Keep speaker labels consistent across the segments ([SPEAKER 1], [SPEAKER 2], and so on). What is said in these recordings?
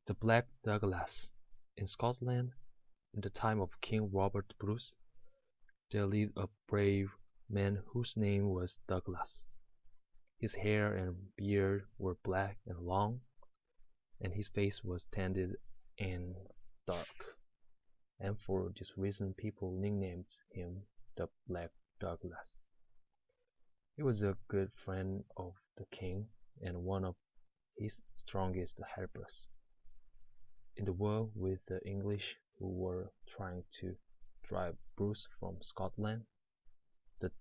[SPEAKER 1] The Black Douglas. In Scotland, in the time of King Robert Bruce, there lived a brave man whose name was Douglas. His hair and beard were black and long, and his face was tanned and dark, and for this reason people nicknamed him the Black Douglas. He was a good friend of the king and one of his strongest helpers in the war with the English who were trying to drive Bruce from Scotland. The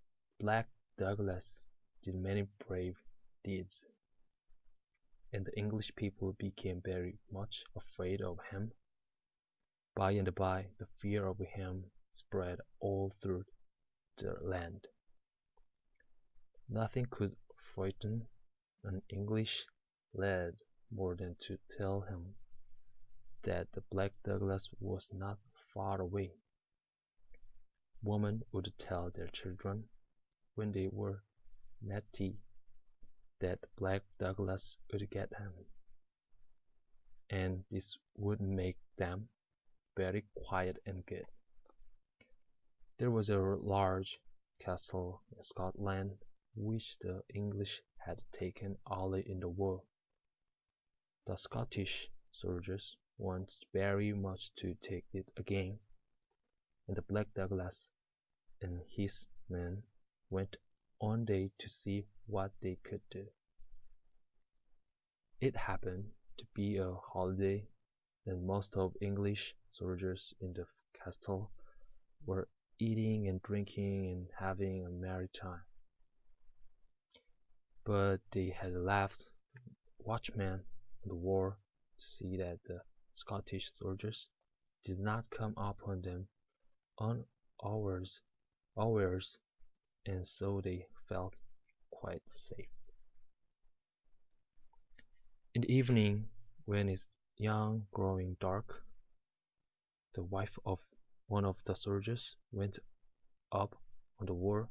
[SPEAKER 1] Black Douglas did many brave deeds, and the English people became very much afraid of him. By and by, the fear of him spread all through the land. Nothing could frighten an English lad more than to tell him that the Black Douglas was not far away. Women would tell their children, when they were natty, that the Black Douglas would get them, and this would make them very quiet and good. There was a large castle in Scotland which the English had taken early in the war. The Scottish soldiers wanted very much to take it again, and the Black Douglas and his men went one day to see what they could do. It happened to be a holiday, and most of English soldiers in the castle were eating and drinking and having a merry time. But they had left watchmen on the wall to see that the Scottish soldiers did not come upon them unawares, and so they felt quite safe. In the evening, when it was growing dark, the wife of one of the soldiers went up on the wall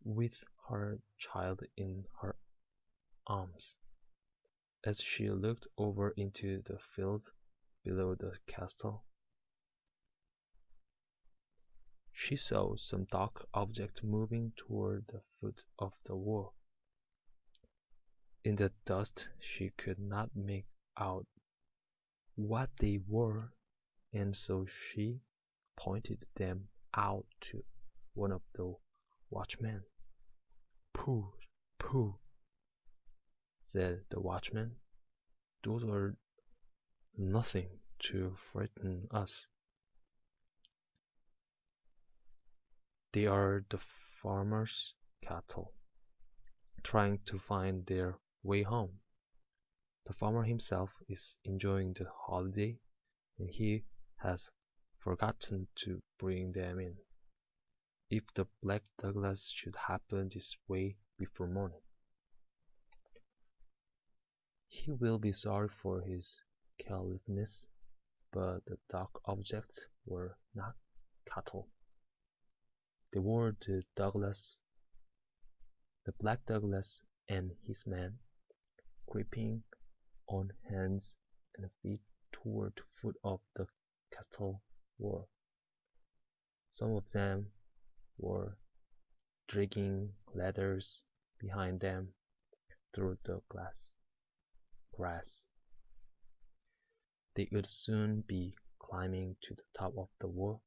[SPEAKER 1] with her child in her arms. As she looked over into the fields below the castle, she saw some dark object moving toward the foot of the wall. In the dust she could not make out what they were, and so she pointed them out to one of the watchmen. "Pooh, pooh," said the watchman, "those are nothing to frighten us. They are the farmer's cattle, trying to find their way home. The farmer himself is enjoying the holiday, and he has forgotten to bring them in. If the Black Douglas should happen this way before morning, he will be sorry for his carelessness." But the dark objects were not cattle. They were the Black Douglas and his men, creeping on hands and feet toward the foot of the castle wall. Some of them were dragging ladders behind them through the grass. They would soon be climbing to the top of the wall.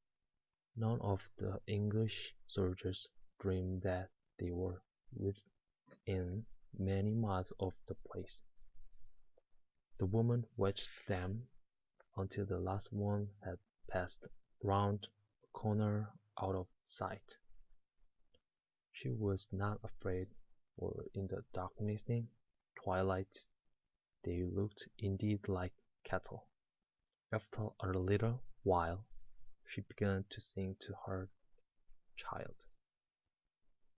[SPEAKER 1] None of the English soldiers dreamed that they were within many miles of the place. The woman watched them until the last one had passed round a corner out of sight. She was not afraid, for in the darkening twilight they looked indeed like cattle. After a little while she began to sing to her child.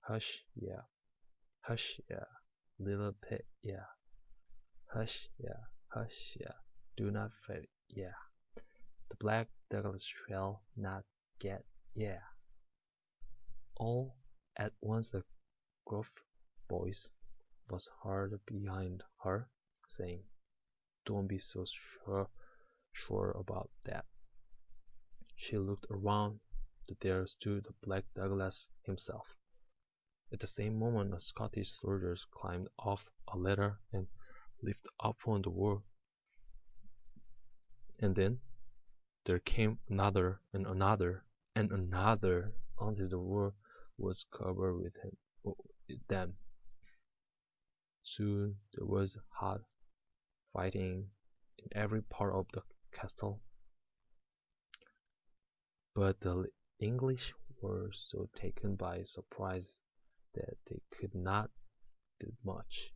[SPEAKER 1] "Hush, yeah, little pig, yeah. Hush, yeah, do not fret, yeah. The Black Douglas shall not get, yeah." All at once a gruff voice was heard behind her, saying, don't be so sure about that." She looked around. There stood the Black Douglas himself. At the same moment a Scottish soldier climbed off a ladder and leaped upon the wall. And then there came another and another and another until the wall was covered with them. Soon there was hot fighting in every part of the castle, but the English were so taken by surprise that they could not do much.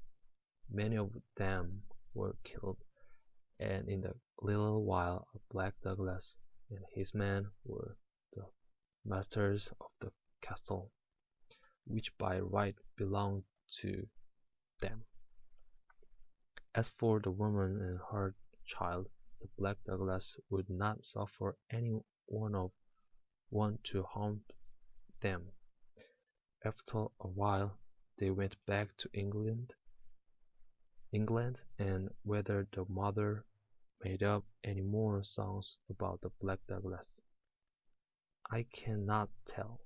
[SPEAKER 1] Many of them were killed, and in a little while Black Douglas and his men were the masters of the castle, which by right belonged to them. As for the woman and her child, the Black Douglas would not suffer any one to harm them. After a while they went back to England, and whether the mother made up any more songs about the Black Douglas, I cannot tell.